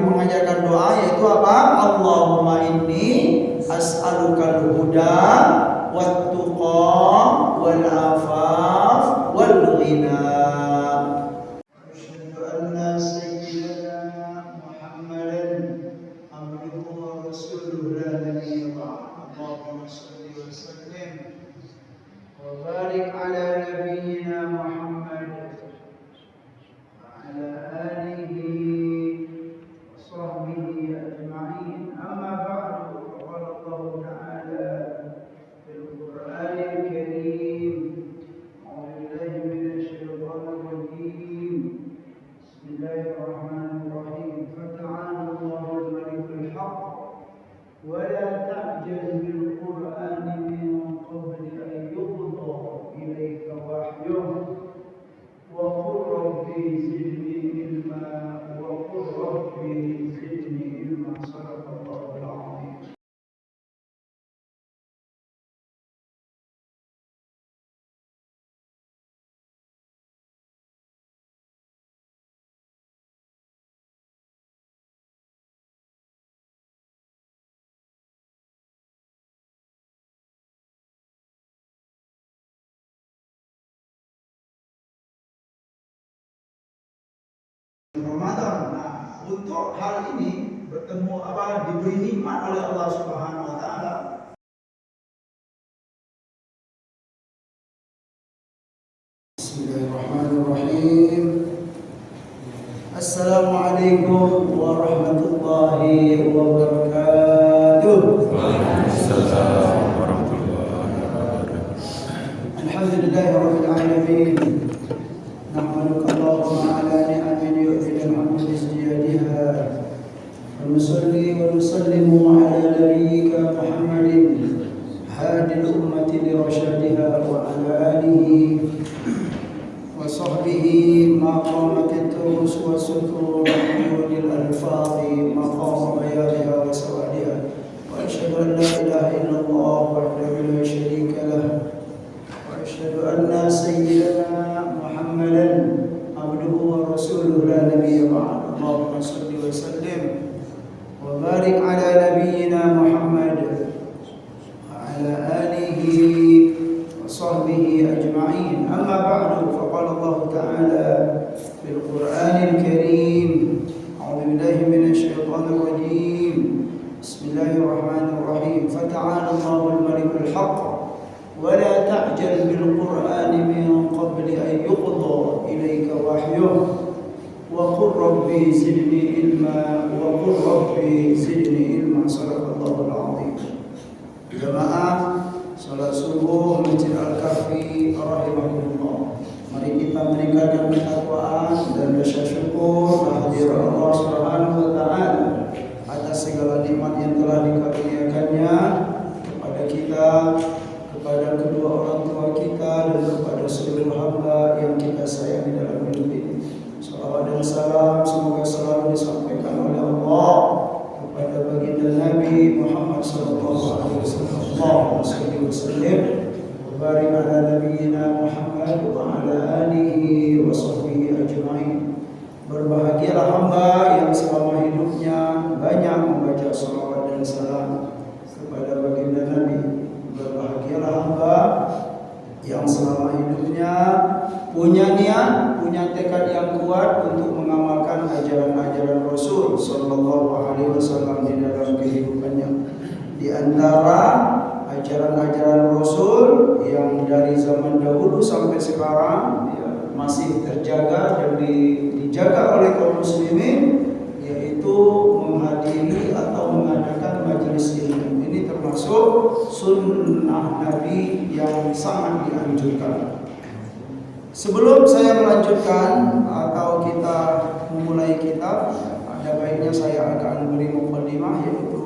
Nabi mengajarkan doa, yaitu apa? Allahumma inni as'alukal huda wat tuqa wal afaf wal ghina. Asyhadu anna sayyidana Muhammadan abduhu wa rasuluhu la nabiyya ba'dahu. Allahumma shalli wa sallim wa barik ala nabiyyina Muhammad wa ala alihi وصحبه أجمعين. أما بعد فقال الله تعالى في القرآن الكريم أعوذ بالله من الشيطان الرجيم بسم الله الرحمن الرحيم فتعالى الله الملك الحق ولا تعجل بالقرآن من قبل أن يقضى إليك وحيه وقل ربي زدني علما وقل ربي زدني علما. صدق الله العظيم. Ramadan. Nah, untuk hal ini bertemu diberi nikmat oleh Allah Subhanahu wa taala. Bismillahirrahmanirrahim. Assalamualaikum warahmatullahi wabarakatuh. Waalaikumsalam warahmatullahi wabarakatuh. Alhamdulillahirabbil alamin. Nahmaduka Allahumma ala ni'amin yu'til hamdu biziyadiha. Wa nusalli wa nusallimu ala nabiyyika Muhammadin hadil ummati li rasyadiha wa ala alihi wa sahbihi ma qamat at-turus wa sutur uyunil alfadhi maqam bayaniha wa sawadiha. Wa asyhadu an la ilaha illallah wahdahu la syarika lah. Wa asyhadu anna sayyidana Muhammadan abduhu wa rasuluhu la nabiyya ba'dahu. Allahumma shalli wa sallim wa barik ala nabiyyina Muhammad wa ala alihi wa sahbihi ajma'in. Amma ba'du faqala Allah ta'ala fil Qur'anil Karim. A'udzu billahi minasy syaithanir rajim. Bismillahirrahmanirrahim. Fata'ala Allahul malikul haqq ولا تعجل بالقرآن من قبل أن يقضى إليك وحيه وقل ربي زدني علما وقل ربي زدني علما. صدق الله العظيم. Jamaah salat subuh Masjid Al-Kahfi rahimahullah. Mari kita meningkatkan ketakwaan dan rasa syukur kehadiran Allah Subhanahu wa taala atas segala nikmat yang telah dikaruniakannya kepada kita, kepada kedua orang tua kita dan kepada seluruh hamba yang kita sayangi dalam hidup ini. Salawat dan salam semoga selalu disampaikan oleh Allah kepada baginda Nabi Muhammad sallallahu alaihi wasallam. Allahumma shalli wa sallim wa barik ala nabiyyina Muhammad wa ala alihi wa sahbihi ajma'in. Berbahagialah hamba yang selama hidupnya banyak membaca salawat dan salam kepada baginda Nabi. Berbahagialah hamba yang selama hidupnya punya niat, punya tekad yang kuat untuk mengamalkan ajaran-ajaran Rasul sallallahu alaihi wasallam di dalam kehidupannya. Di antara ajaran-ajaran Rasul yang dari zaman dahulu sampai sekarang masih terjaga dan dijaga oleh kaum muslimin, yaitu menghadiri atau mengadakan majelis ilmu. Ini termasuk sunnah Nabi yang sangat dianjurkan. Sebelum saya melanjutkan atau kita memulai kitab, ada baiknya saya akan beri mukadimah, yaitu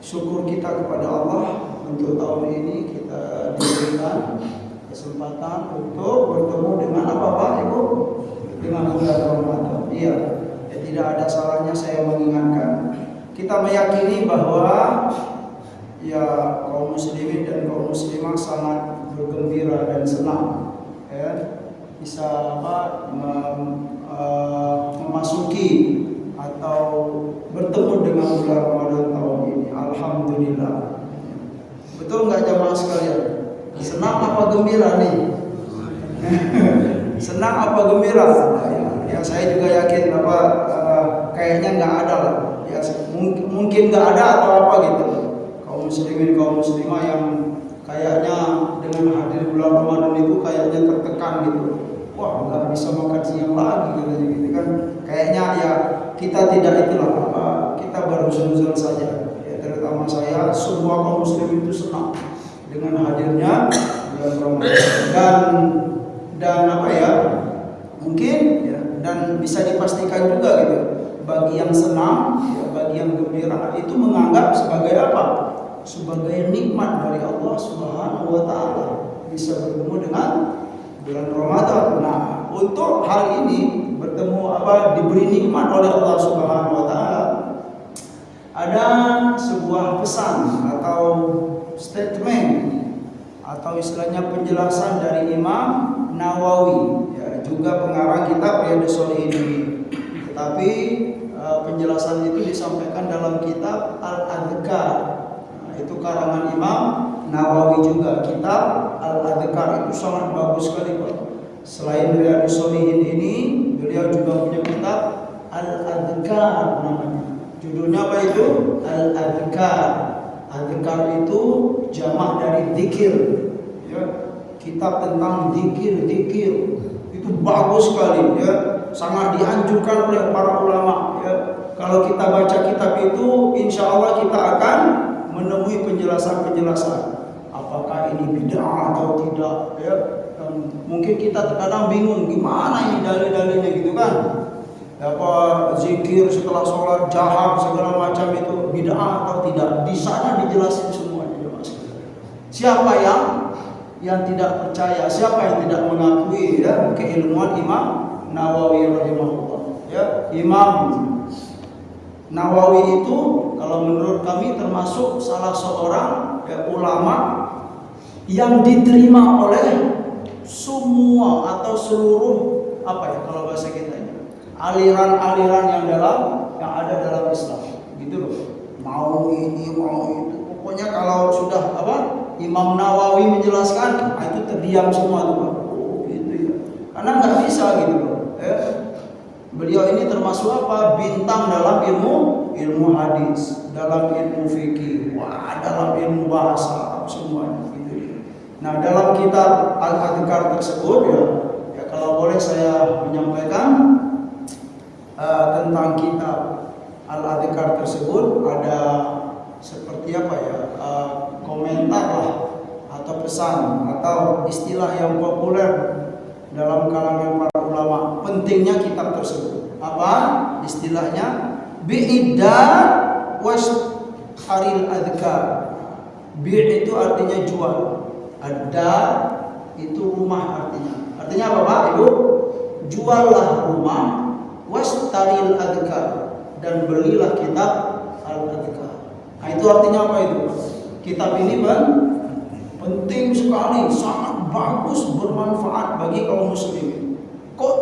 syukur kita kepada Allah untuk tahun ini kita diberikan kesempatan untuk bertemu dengan apa Pak Ibu? Dengan bulan Ramadan. Iya, tidak ada salahnya saya mengingatkan. Kita meyakini bahwa kaum muslimin dan kaum muslimah sangat bergembira dan senang bisa memasuki atau bertemu dengan bulan Ramadan tahun ini. Alhamdulillah. Betul nggak jamaah sekalian? Senang apa gembira nih? Senang apa gembira? Ya saya juga yakin kayaknya nggak ada lah. Ya mungkin nggak ada atau apa gitu. Kaum muslimin kaum muslimah yang kayaknya dengan hadir bulan Ramadan itu kayaknya tertekan gitu. Wah nggak bisa makan siang lagi katanya gitu kan. Kayaknya ya kita tidak itulah kita baru senang saja. Ya, terutama saya semua kaum muslim itu senang dengan hadirnya bulan Ramadan dan apa ya mungkin ya, dan bisa dipastikan juga gitu bagi yang senang ya, bagi yang gembira itu menganggap sebagai apa? Sebagai nikmat dari Allah Subhanahu wa taala bisa bertemu dengan bulan Ramadan. Nah, untuk hal ini bertemu diberi nikmat oleh Allah Subhanahu wa taala. Ada sebuah pesan atau statement atau istilahnya penjelasan dari Imam Nawawi ya, juga pengarang kitab Riyadhus Shalihin ini. Tetapi penjelasan itu disampaikan dalam kitab Al-Adhkar. Itu karangan Imam Nawawi juga. Kitab Al-Adhkar itu sangat bagus sekali Pak. Selain Riyadhus Shalihin ini, beliau juga punya kitab Al-Adhkar namanya. Judulnya apa itu? Al-Adhkar. Adhkar itu jamak dari dzikir. Ya, kitab tentang dzikir itu bagus sekali ya. Sangat dianjurkan oleh para ulama ya. Kalau kita baca kitab itu, insya Allah kita akan menemui penjelasan-penjelasan apakah ini bid'ah atau tidak ya. Mungkin kita terkadang bingung gimana ini dalil-dalilnya gitu kan. Apa zikir setelah sholat jahar segala macam itu bid'ah atau tidak? Di sana dijelasin semuanya. Siapa yang tidak percaya, siapa yang tidak mengakui ya keilmuan Imam Nawawi rahimahullah ya. Imam Nawawi itu kalau menurut kami termasuk salah seorang ya, ulama yang diterima oleh semua atau seluruh kalau bahasa kita ini aliran-aliran yang ada dalam Islam gitu loh. Mau ini mau itu, pokoknya kalau sudah Imam Nawawi menjelaskan itu terdiam semua tuh Pak. Oh gitu ya, karena nggak bisa gitu loh ya. Beliau ini termasuk bintang dalam ilmu hadis, dalam ilmu fikih, dalam ilmu bahasa semuanya gitu ya. Nah dalam kitab Al-Adhkar tersebut ya kalau boleh saya menyampaikan tentang kitab Al-Adhkar tersebut ada seperti komentar lah atau pesan atau istilah yang populer dalam kalangan para ulama pentingnya kitab tersebut. Apa istilahnya? Bi'idad washaril adhkar. Bi' itu artinya jual, ada itu rumah artinya. Artinya apa Pak Ibu? Juallah rumah, wastaril adhkar, dan belilah kitab Al-Adhkar. Nah itu artinya apa itu? Kitab ini penting sekali, sangat bagus, bermanfaat bagi kaum muslimin. Kok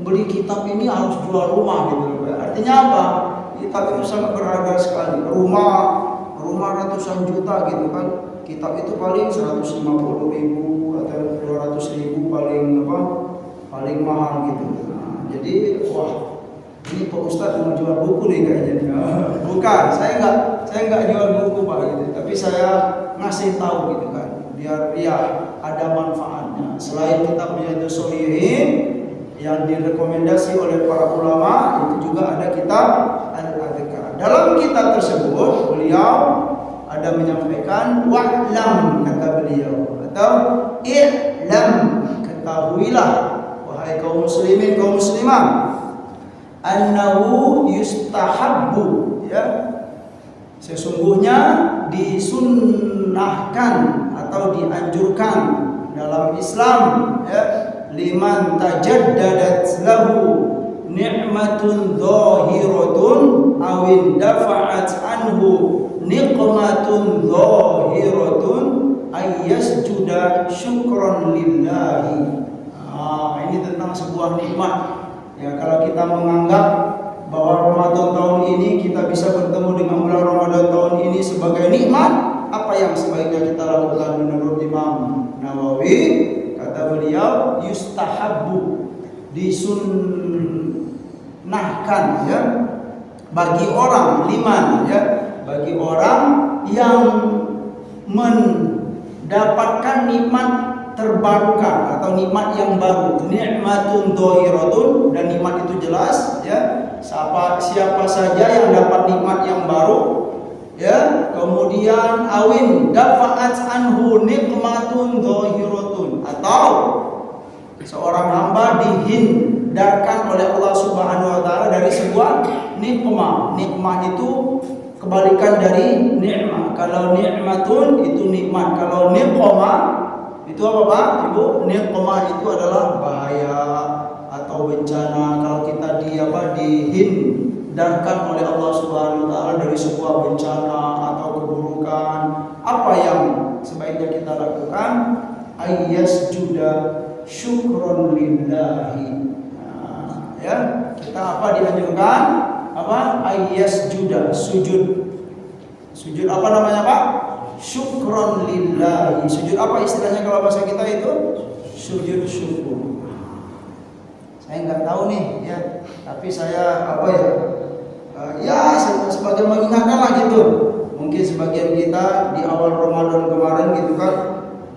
beli kitab ini harus jual rumah gitu? Artinya apa? Kitab itu sangat berharga sekali. Rumah ratusan juta gitu kan. Kitab itu paling 150.000 atau 200.000 paling mahal gitu. Nah, jadi ini Pak Ustadz mau jual buku nih kayaknya. Bukan, saya nggak jual buku Pak gitu. Tapi saya ngasih tahu gitu kan. Biar ada manfaatnya. Selain kitab Riyadhus Shalihin yang direkomendasi oleh para ulama, itu juga ada kitab Al-Adhkar. Dalam kitab tersebut beliau ada menyampaikan wa'lam, kata beliau, atau i'lam, ketahuilah wahai kaum muslimin kaum muslimah, annahu yustahabbu ya, sesungguhnya disunnahkan atau dianjurkan dalam Islam ya, liman tajaddadat lahu ni'matun dhahiratun awin dafa'at anhu niqmatun dhahiratun ayyasjuda syukran lillahi. Ini tentang sebuah nikmat ya. Kalau kita menganggap bahwa Ramadan tahun ini kita bisa bertemu dengan bulan Ramadan tahun ini sebagai nikmat, apa yang sebaiknya kita lakukan menurut Imam Nawawi? Kata beliau, yustahabbu, disunnahkan ya, bagi orang liman ya, bagi orang yang mendapatkan nikmat terbarukan atau nikmat yang baru, nikmatun dhahiratun, dan nikmat itu jelas ya, siapa saja yang dapat nikmat yang baru ya, kemudian awin dafa'at anhu nikmatun dhahiratun, atau seorang hamba dihindarkan oleh Allah Subhanahu wa taala dari sebuah nikmah. Nikmah itu kebalikan dari nikmah. Kalau nikmatun itu nikmat, kalau nikmah itu apa Pak? Ibu, nikmah itu adalah bahaya atau bencana. Kalau kita dihindarkan oleh Allah Subhanahu wa taala dari sebuah bencana atau keburukan, apa yang sebaiknya kita lakukan? Ayyasjuda syukron lillahi. Nah, ya, kita apa dianjurkan? Apa? Ayyasjuda, sujud. Sujud apa namanya Pak? Syukron lillahi. Sujud apa istilahnya kalau bahasa kita itu? Sujud syukur. Saya nggak tahu nih ya, tapi saya apa ya? Ya sebagai mengingatkan lah gitu. Mungkin sebagian kita di awal Ramadan kemarin gitu kan,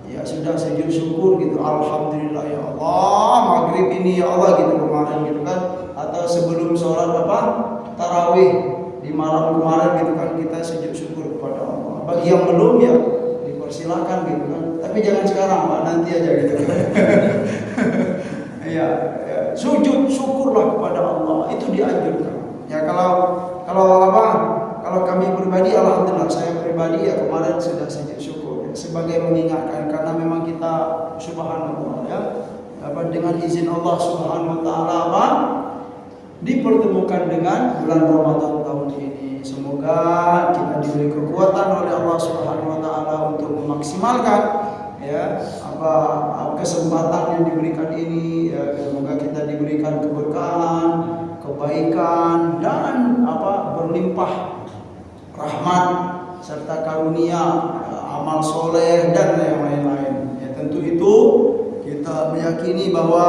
ya sudah sujud syukur gitu. Alhamdulillah ya Allah, maghrib ini ya Allah gitu kemarin gitu kan. Atau sebelum sholat apa? Tarawih di malam kemarin gitu kan, kita sujud syukur kepada Allah. Bagi yang belum ya dipersilakan gitu kan. Tapi jangan sekarang Pak, nanti aja gitu. Ya, sujud syukurlah kepada Allah, itu dianjurkan. Ya kalau kami pribadi, alhamdulillah saya pribadi ya kemarin sudah sujud syukur ya, sebagai mengingatkan, karena memang kita subhanallah ya, dengan izin Allah Subhanahu wa taala dipertemukan dengan bulan Ramadan tahun ini. Semoga kita diberi kekuatan oleh Allah Subhanahu wa taala untuk memaksimalkan ya kesempatan yang diberikan ini ya. Semoga kita diberikan keberkahan, kebaikan, dan berlimpah rahmat serta karunia, amal soleh dan yang lain-lain. Ya, tentu itu kita meyakini bahwa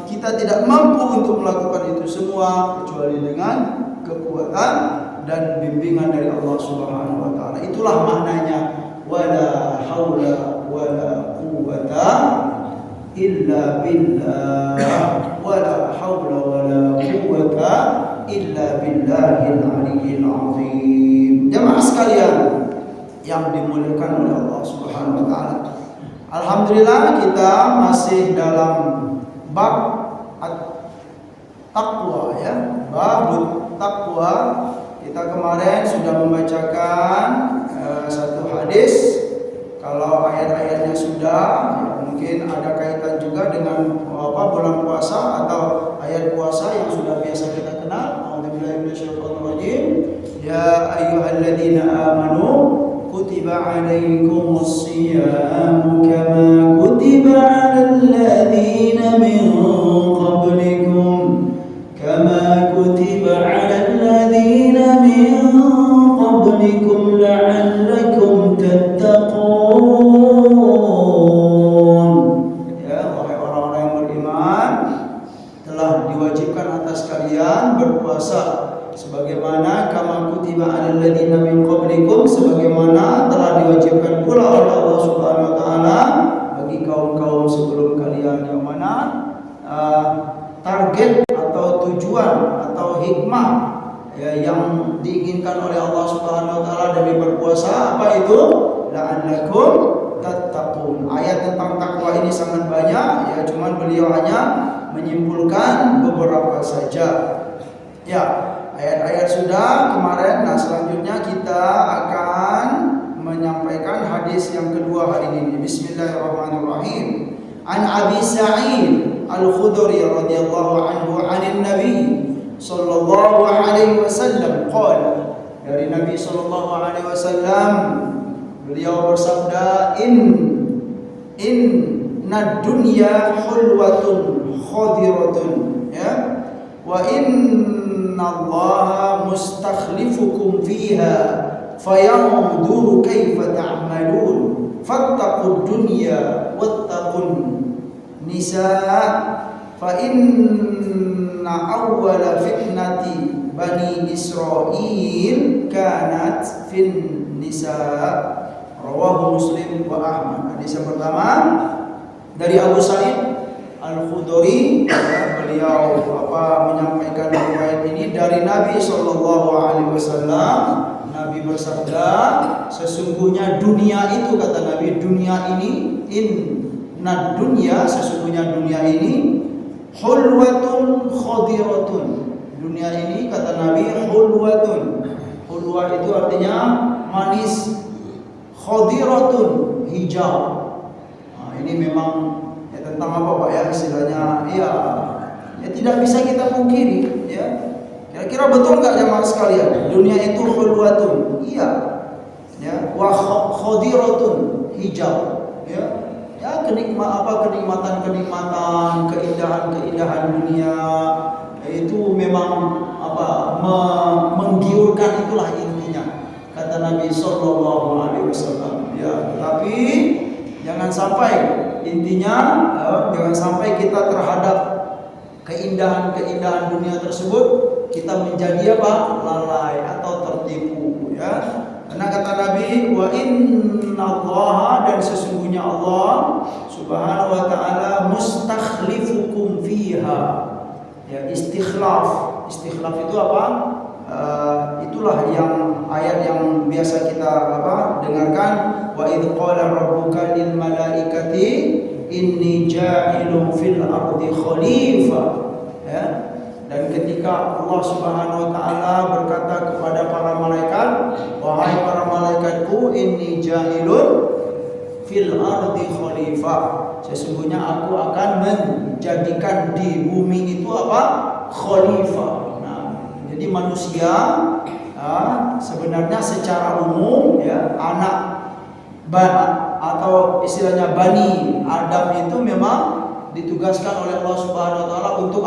kita tidak mampu untuk melakukan itu semua kecuali dengan kekuatan dan bimbingan dari Allah Subhanahu wa taala. Itulah maknanya wala haula wala quwwata illa billah. Wala haula wala quwwata illa billahil aliyyil azim. Jemaah sekalian yang dimuliakan oleh Allah Subhanahu wa taala. Alhamdulillah kita masih dalam bab at-taqwa ya, bab taqwa. Kita kemarin sudah membacakan satu hadis. Kalau ayat-ayatnya sudah ya, mungkin ada kaitan juga dengan bulan puasa atau ayat puasa yang sudah biasa kita kenal. A'udzubillahi minasyaitonirrajim. Ya ayyuhalladzina amanu kutiba 'alaikumus shiyamu kama kutiba 'alal ladzina min qablikum kama kutiba 'alal ladzina min qablikum la'allakum tattaqun. Ya, wahai orang-orang yang beriman, telah diwajibkan atas kalian berpuasa sebagaimana kama kutiba 'alal ladzina min qablikum, sebagaimana telah diwajibkan pula oleh Allah Subhanahu wa taala bagi kaum-kaum sebelum kalian. Yang mana target atau tujuan atau hikmah ya, yang diinginkan oleh Allah Subhanahu wa taala dari berpuasa apa itu? La'allakum tattaqun. Ayat tentang takwa ini sangat banyak ya, cuman beliau hanya menyimpulkan beberapa saja. Ya, ayat-ayat sudah kemarin. Nah, selanjutnya kita akan menyampaikan hadis yang kedua hari ini. Bismillahirrahmanirrahim. An Abi Sa'id Al-Khudri radhiyallahu anhu 'anil Nabi sallallahu alaihi wasallam qala, dari Nabi sallallahu alaihi wasallam beliau bersabda, inna dunya hulwatun khadiratun ya, wa in innallaha mustakhlifukum fiha fayanzuru kaifa ta'malun fattaqud dunya wattaqun nisa fa inna awwala fitnati bani Israil kanat fin nisa. Rawahu Muslim wa Ahmad. Hadis yang pertama dari Abu Sa'id Al-Khudri, beliau menyampaikan riwayat ini dari Nabi sallallahu alaihi wasallam. Nabi bersabda, sesungguhnya dunia itu, kata Nabi, dunia ini, inna dunya, sesungguhnya dunia ini, hulwatun khadiratun. Dunia ini, kata Nabi, hulwatun. Hulwa itu artinya manis, khadiratun, hijau. Nah, ini memang tentang apa Pak ya istilahnya? Ya tidak bisa kita pungkiri ya. Kira-kira betul nggak jemaah sekalian? Dunia itu hulwatun, iya. Ya, wa khadiratun, hijau. Ya, kenikmatan, keindahan dunia itu memang menggiurkan, itulah intinya. Kata Nabi sallallahu alaihi wasallam. Ya, tapi jangan sampai jangan sampai kita terhadap keindahan dunia tersebut kita menjadi lalai atau tertipu ya. Karena kata Nabi, wa innallaha, dan sesungguhnya Allah Subhanahu wa taala mustakhlifukum fiha. Ya, istikhlaf itu apa? Itulah yang ayat yang biasa kita dengarkan, wa idz qala rabbuka lil malaikati inni ja'ilun fil ardi khalifah ya. Dan ketika Allah Subhanahu wa taala berkata kepada para malaikat, wahai para malaikatku, inni ja'ilun fil ardi khalifah, sesungguhnya aku akan menjadikan di bumi itu khalifah. Jadi manusia sebenarnya secara umum ya, anak atau istilahnya Bani Adam itu memang ditugaskan oleh Allah Subhanahu wa taala untuk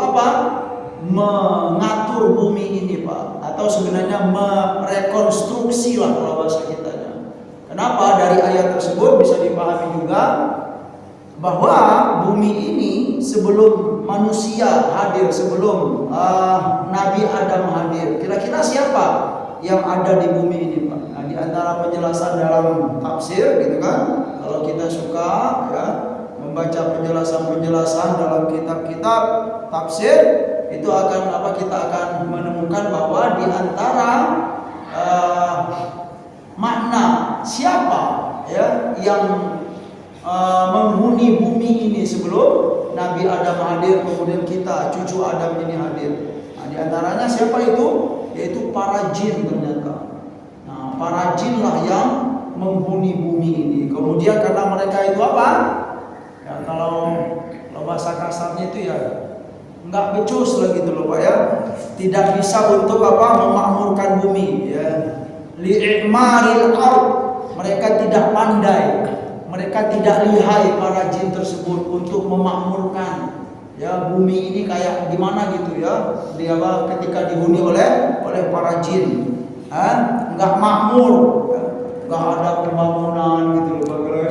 mengatur bumi ini Pak, atau sebenarnya merekonstruksi lah kalau bahasa kitanya. Kenapa? Dari ayat tersebut bisa dipahami juga bahwa bumi ini sebelum manusia hadir, sebelum Nabi Adam hadir, kira-kira siapa yang ada di bumi ini Pak? Nah, di antara penjelasan dalam tafsir gitu kan, kalau kita suka ya membaca penjelasan dalam kitab-kitab tafsir, itu kita akan menemukan bahwa di antara makna siapa ya yang menghuni bumi ini sebelum Nabi Adam hadir, kemudian kita cucu Adam ini hadir. Nah, di antaranya siapa itu? Yaitu para jin ternyata. Nah, para jin lah yang menghuni bumi ini. Kemudian karena mereka itu ya, kalau bahasa kasarnya itu ya nggak becus lah gitu loh Pak ya. Tidak bisa untuk memakmurkan bumi ya. Li'maril ard, mereka tidak pandai. Mereka tidak lihai para jin tersebut untuk memakmurkan ya bumi ini kayak gimana gitu ya. Dia ketika dihuni oleh para jin, nggak makmur, nggak ada pembangunan gitu loh.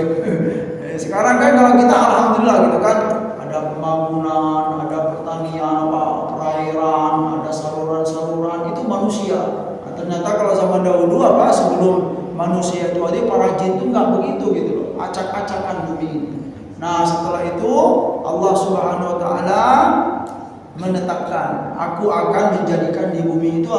Sekarang kan kalau kita alhamdulillah gitu kan, ada pembangunan, ada pertanian, perairan, ada saluran-saluran, itu manusia. Nah, ternyata kalau zaman dahulu sebelum manusia itu ada, para jin itu nggak begitu gitu loh, acak-acakan bumi ini. Nah, setelah itu Allah Subhanahu wa taala menetapkan, aku akan menjadikan di bumi itu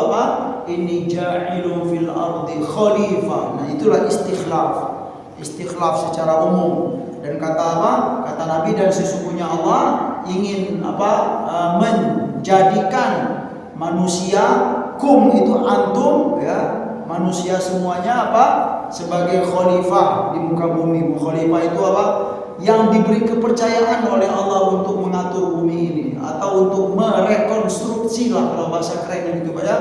inni ja'ilun fil ardi khalifah. Nah, itulah istikhlaf secara umum. Dan kata Nabi, dan sesungguhnya Allah ingin menjadikan manusia, itu antum ya, manusia semuanya sebagai khalifah di muka bumi. Khalifah itu yang diberi kepercayaan oleh Allah untuk mengatur bumi ini, atau untuk merekonstruksi lah kalau bahasa keren gitu Pak ya,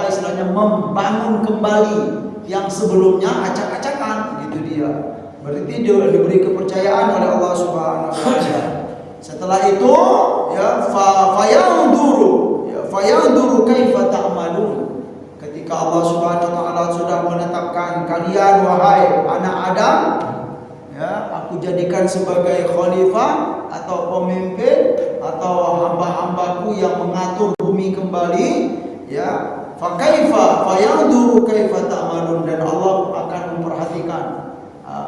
istilahnya membangun kembali yang sebelumnya acak-acakan gitu dia. Berarti dia diberi kepercayaan oleh Allah Subhanahu wa taala. Setelah itu ya fayanzuru, ya Fayanzuru kaifa ta'malun. Ketika Allah Subhanahu wa taala sudah menetapkan kalian wahai anak Adam, ya, aku jadikan sebagai khalifah atau pemimpin atau hamba-hambaku yang mengatur bumi kembali, ya. Fa kaifa fayanzuru kaifa ta'malun, dan Allah akan memperhatikan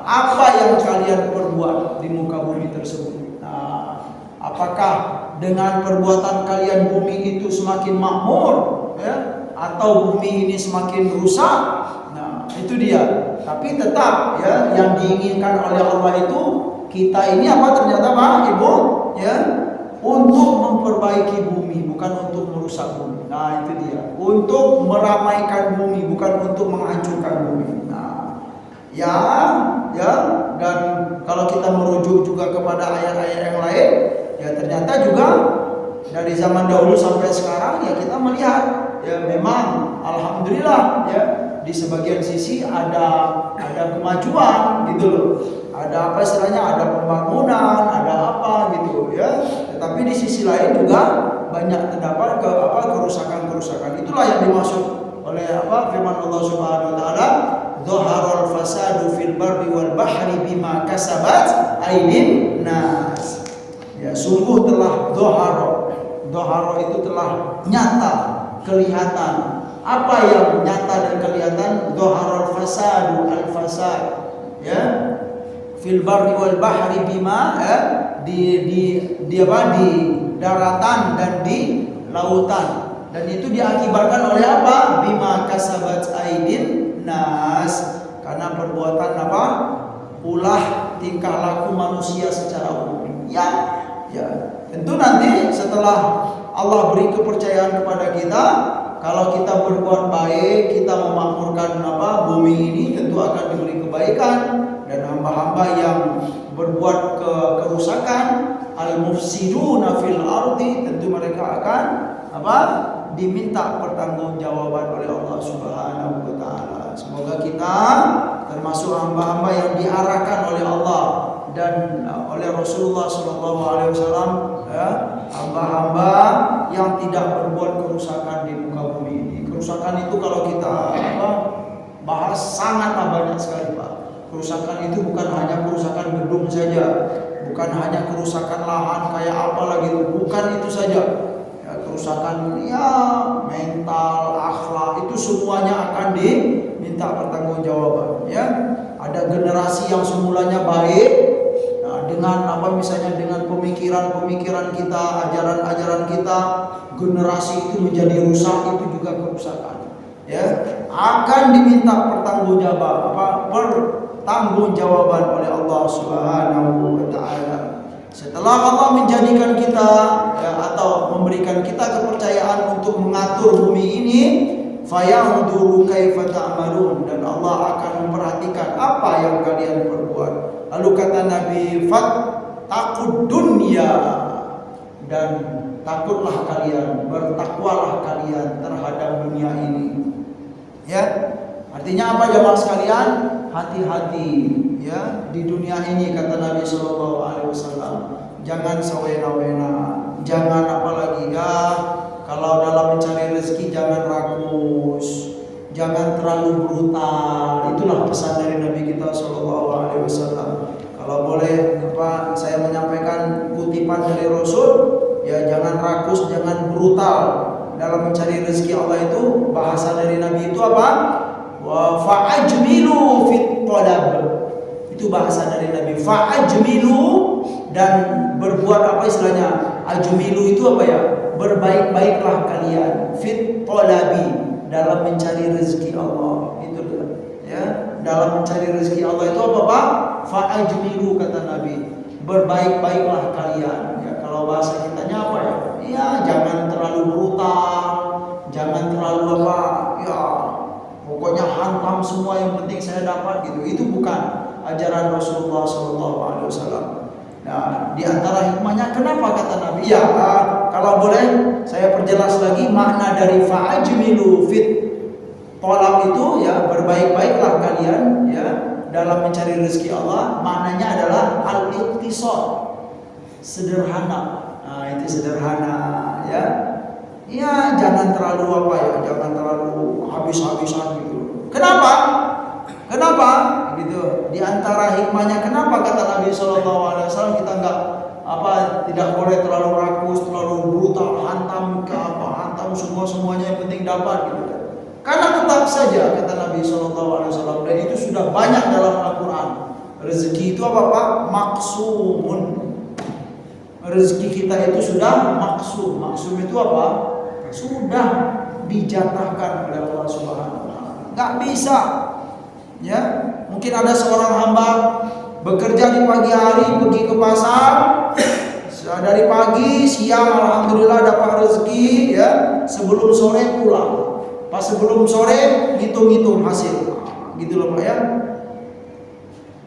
apa yang kalian perbuat di muka bumi tersebut. Nah, apakah dengan perbuatan kalian bumi itu semakin makmur, ya, atau bumi ini semakin rusak? Nah, itu dia. Tapi tetap, ya, yang diinginkan oleh Allah itu kita ini apa ternyata Pak Ibu, ya, untuk memperbaiki bumi, bukan untuk merusak bumi. Nah, itu dia. Untuk meramaikan bumi, bukan untuk menghancurkan bumi. Nah, ya, dan kalau kita merujuk juga kepada ayat-ayat yang lain, ya ternyata juga dari zaman dahulu sampai sekarang ya kita melihat, ya memang alhamdulillah, ya di sebagian sisi ada kemajuan gitu loh. Ada apa istilahnya, ada pembangunan, ada apa gitu, ya. Tetapi di sisi lain juga banyak terdapat kerusakan-kerusakan. Itulah yang dimaksud oleh firman Allah Subhanahu wa taala, "Dhaharal fasadu fil barri wal bahri bima kasabat aydin nas." Ya, sungguh telah dhahara itu telah nyata, kelihatan. Apa yang nyata dan kelihatan? Dhaharal fasadu, al-fasad, ya, fil barri wal bahri bima, ya, di daratan dan di lautan. Dan itu diakibatkan oleh apa? Bima kasabat aidin nas, karena perbuatan apa? Ulah tingkah laku manusia secara umum. Ya, tentu nanti setelah Allah beri kepercayaan kepada kita, kalau kita berbuat baik, kita memakmurkan bumi ini, tentu akan diberi kebaikan. Dan hamba-hamba yang berbuat kerusakan, al-mufsiduna fil ardi, tentu mereka akan diminta pertanggungjawaban oleh Allah Subhanahu wa taala. Semoga kita termasuk hamba-hamba yang diarahkan oleh Allah dan oleh Rasulullah sallallahu alaihi wasallam, ya, hamba-hamba yang tidak berbuat kerusakan di muka bumi ini. Kerusakan itu kalau kita bahas sangatlah banyak sekali, Pak. Kerusakan itu bukan hanya kerusakan gedung saja, bukan hanya kerusakan lahan kayak apa lagi, bukan itu saja. Ya, kerusakan ya mental, akhlak, itu semuanya akan diminta pertanggungjawaban, ya. Ada generasi yang semulanya baik, nah, dengan misalnya dengan pemikiran kita, ajaran-ajaran kita, generasi itu menjadi rusak, itu juga kerusakan, ya. Akan diminta pertanggungjawaban oleh Allah Subhanahu wa taala. Setelah Allah menjadikan kita, ya, atau memberikan kita kepercayaan untuk mengatur bumi ini, fayanzuru kaifa ta'malun, dan Allah akan memperhatikan apa yang kalian perbuat. Lalu kata Nabi, fattaqud dunya, dan takutlah kalian, bertakwalah kalian terhadap dunia ini. Ya, artinya apa jemaah sekalian? Hati-hati, ya, di dunia ini, kata Nabi Shallallahu Alaihi Wasallam. Jangan sewena-wena, jangan apalagi, ya, kalau dalam mencari rezeki jangan rakus, jangan terlalu brutal. Itulah pesan dari Nabi kita Shallallahu Alaihi Wasallam. Kalau boleh saya menyampaikan kutipan dari Rasul, ya, jangan rakus, jangan brutal dalam mencari rezeki Allah. Itu bahasa dari Nabi itu apa? Wa fa'ajmilu fit talab. Itu bahasa dari Nabi. Fa'ajmilu, dan berbuat apa istilahnya? Ajmilu itu apa ya? Berbaik-baiklah kalian fit talabi, dalam mencari rezeki Allah. Itu ya, dalam mencari rezeki Allah itu apa, Pak? Fa'ajmilu, kata Nabi. Berbaik-baiklah kalian. Ya, kalau bahasa kitanya apa ya? Ya, jangan terlalu brutal, jangan terlalu ya, pokoknya hantam semua, yang penting saya dapat gitu. Itu bukan ajaran Rasulullah SAW. Nah, di antara hikmahnya kenapa kata Nabi? Ya, kalau boleh saya perjelas lagi makna dari fa'ajmilu fit tolak itu, ya, berbaik-baiklah kalian, ya, dalam mencari rezeki Allah. Maknanya adalah al-iqtisad, sederhana. Nah, itu sederhana, ya. Ya jangan terlalu apa ya, jangan terlalu habis-habisan gitu. Kenapa? Kenapa? Gitu. Di antara hikmahnya kenapa kata Nabi SAW kita tidak boleh terlalu rakus, terlalu brutal, hantam ke apa, hantam semuanya yang penting dapat gitu kan. Karena tetap saja kata Nabi SAW, dan itu sudah banyak dalam Al-Quran. Rezeki itu apa Pak? Maksumun. Rezeki kita itu sudah maksum. Maksum itu apa? Sudah dijatahkan oleh Allah Subhanahu wa taala. Enggak bisa. Ya, mungkin ada seorang hamba bekerja di pagi hari, pergi ke pasar, dari pagi, siang alhamdulillah dapat rezeki, ya, sebelum sore pulang. Pas sebelum sore hitung-hitung hasil. Gitu loh Pak ya.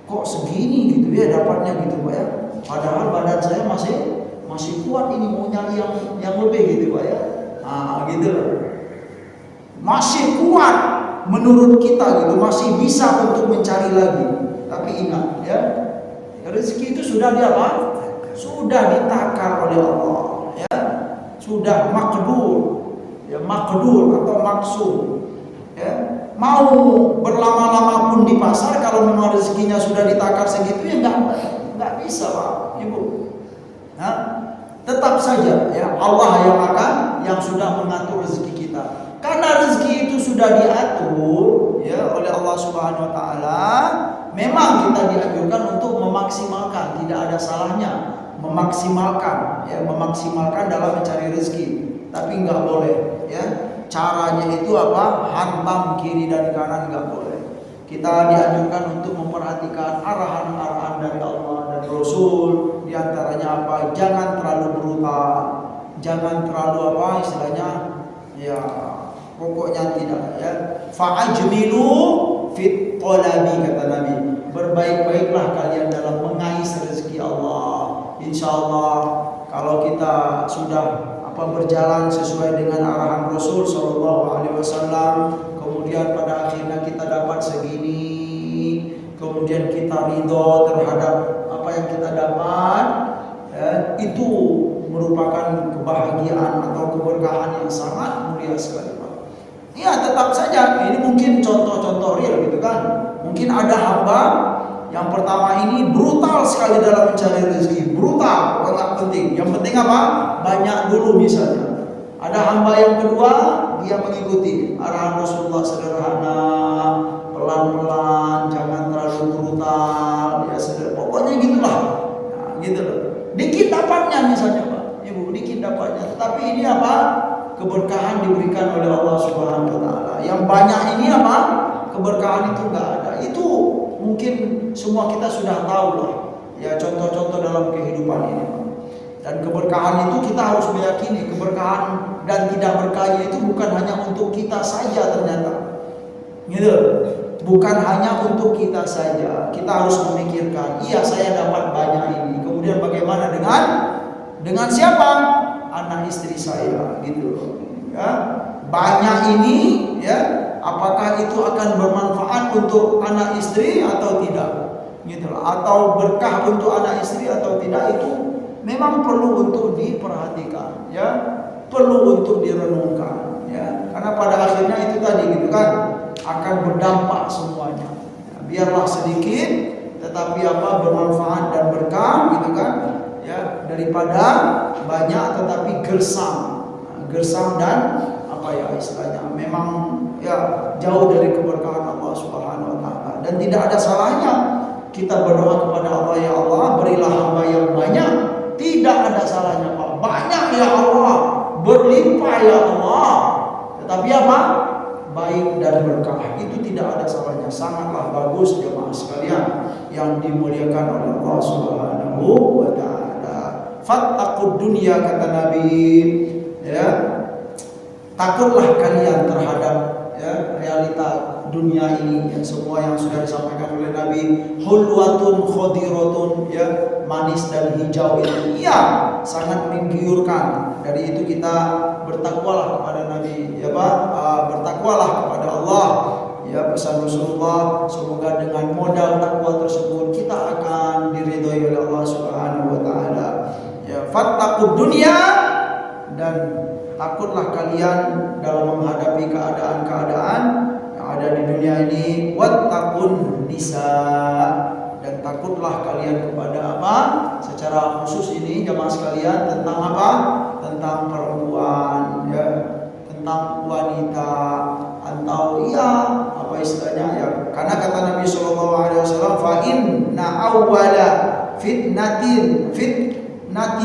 Kok segini gitu ya dapatnya gitu Pak ya. Padahal badan saya masih kuat, ini mau nyari yang lebih gitu Pak ya. Gitu loh. Masih kuat menurut kita gitu, masih bisa untuk mencari lagi. Tapi ingat ya, rezeki itu sudah sudah ditakar oleh Allah ya. Sudah makdur. Ya makdur atau maksud. Ya. Mau berlama-lama pun di pasar kalau memang rezekinya sudah ditakar segitu ya enggak bisa Pak, Ibu. Nah, tetap saja ya Allah yang sudah mengatur rezeki kita. Karena rezeki itu sudah diatur ya oleh Allah Subhanahu wa taala, memang kita dianjurkan untuk memaksimalkan, tidak ada salahnya memaksimalkan dalam mencari rezeki. Tapi enggak boleh ya. Caranya itu apa? Hantam kiri dan kanan enggak boleh. Kita dianjurkan untuk memperhatikan arahan-arahan dari Allah dan Rasul. Di antaranya apa? Jangan terlalu brutal. Jangan terlalu apa istilahnya? Ya, pokoknya tidak ya. Fa'ajmilu fit talabi kata Nabi. Berbaik-baiklah kalian dalam mengais rezeki Allah. Insyaallah kalau kita sudah berjalan sesuai dengan arahan Rasul Shallallahu Alaihi Wasallam, kemudian pada akhirnya kita dapat segini, kemudian kita ridho terhadap apa yang kita dapat, itu merupakan kebahagiaan atau keberkahan yang sangat mulia sekali Pak. Ya tetap saja ini mungkin contoh-contoh real gitu kan. Mungkin ada hamba yang pertama ini brutal sekali dalam mencari rezeki, brutal, enggak penting. Yang penting apa? Banyak dulu misalnya. Ada hamba yang kedua, dia mengikuti arahan Rasulullah sederhana, pelan-pelan, jangan terlalu brutal, ya pokoknya gitulah. Nah, gitu loh. Dikit dapatnya misalnya Pak, Ibu, dikit dapatnya. Tetapi ini apa? Keberkahan diberikan oleh Allah Subhanahu wa taala. Yang banyak ini apa? Keberkahan itu enggak ada. Itu mungkin semua kita sudah tahu lah ya contoh-contoh dalam kehidupan ini. Dan keberkahan itu kita harus meyakini keberkahan dan tidak berkahnya itu bukan hanya untuk kita saja ternyata. Gitu. Bukan hanya untuk kita saja. Kita harus memikirkan, iya saya dapat banyak ini. Kemudian bagaimana dengan siapa? Anak istri saya gitu loh. Ya. Banyak ini ya, apakah itu akan bermanfaat untuk anak istri atau tidak? Gitu loh. Atau berkah untuk anak istri atau tidak, itu memang perlu untuk diperhatikan ya, perlu untuk direnungkan ya. Karena pada akhirnya itu tadi gitu kan akan berdampak semuanya. Ya, biarlah sedikit tetapi apa bermanfaat dan berkah gitu kan ya, daripada banyak tetapi gersam dan apa ya istilahnya memang ya jauh dari keberkahan Allah Subhanahu wa taala. Dan tidak ada salahnya kita berdoa kepada Allah, ya Allah berilah hamba yang banyak. Tidak ada salahnya Pak, banyak ya Allah, berlimpah ya Allah, tetapi apa? Baik dan berkah, itu tidak ada salahnya. Sangatlah bagus jemaah sekalian yang dimuliakan oleh Allah Subhanahu wa taala. Fattaqud dunya kata Nabi ya, takutlah kalian terhadap ya realita dunia ini, yang semua yang sudah disampaikan oleh Nabi. Hulwatun khadiratun ya, manis dan hijau itu iya sangat menggiurkan. Dari itu kita bertakwalah kepada Nabi ya Pak, bertakwalah kepada Allah ya, pesan Rasulullah. Semoga dengan modal takwa tersebut kita akan diridhoi oleh Allah Subhanahu wa taala ya. Fattaqud dunya, dan takutlah kalian dalam menghadapi keadaan-keadaan yang ada di dunia ini. Wattaqun nisa, dan takutlah kalian kepada apa? Secara khusus ini jamaah sekalian tentang apa? Tentang perempuan, ya, tentang wanita, atau iya apa istilahnya ya? Karena kata Nabi Shallallahu Alaihi Wasallam, fa inna awwala fitnati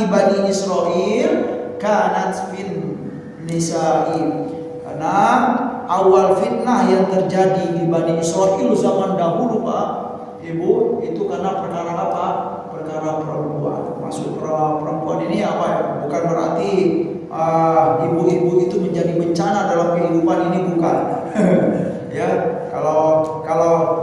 bani Israil kanat fin nisa'i. Karena awal fitnah yang terjadi di Bani Israil zaman dahulu Pak Ibu, itu karena perkara apa? Perkara perempuan. Maksud perempuan ini apa ya? Bukan berarti ibu-ibu itu menjadi bencana dalam kehidupan ini, bukan. Ya, kalau